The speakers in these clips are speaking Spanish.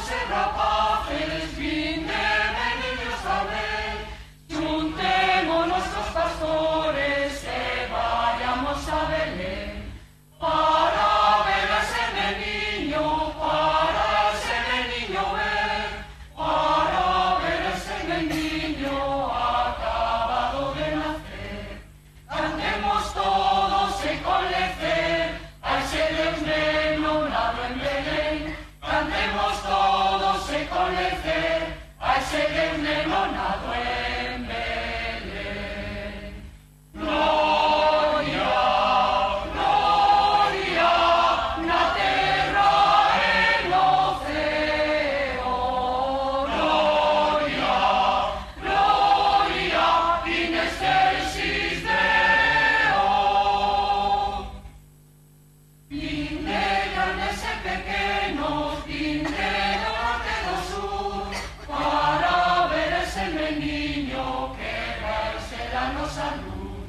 ser rapaces, vinde niños a ver. Juntemos nuestros pastores, vayamos a Belén, para ver a ese niño, para ese niño ver, para ver a ese niño acabado de nacer. Cantemos todos con lecer a ese Dios neno nado en Belén. Cantemos todos con lecer a ese Dios neno nado en Belén. Gloria, gloria, na terra e no ceo. Gloria, gloria, in excelsis Deo. Vinde grandes e pequeños, vinde do norte e do sur, para ver ese niño que vai ser a nosa luz.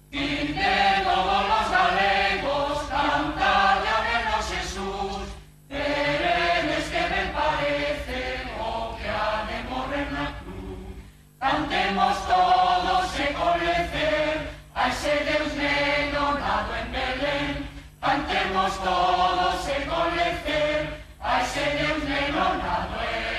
Vinde todos los galegos, cantadle a vernos Jesús, veredes que ben parece o que ha de morrer na cruz. Cantemos todos e con lecer a ese Deus neno nado en Belén. Cantemos todos con lecer a ese Deus neno nado en Belén.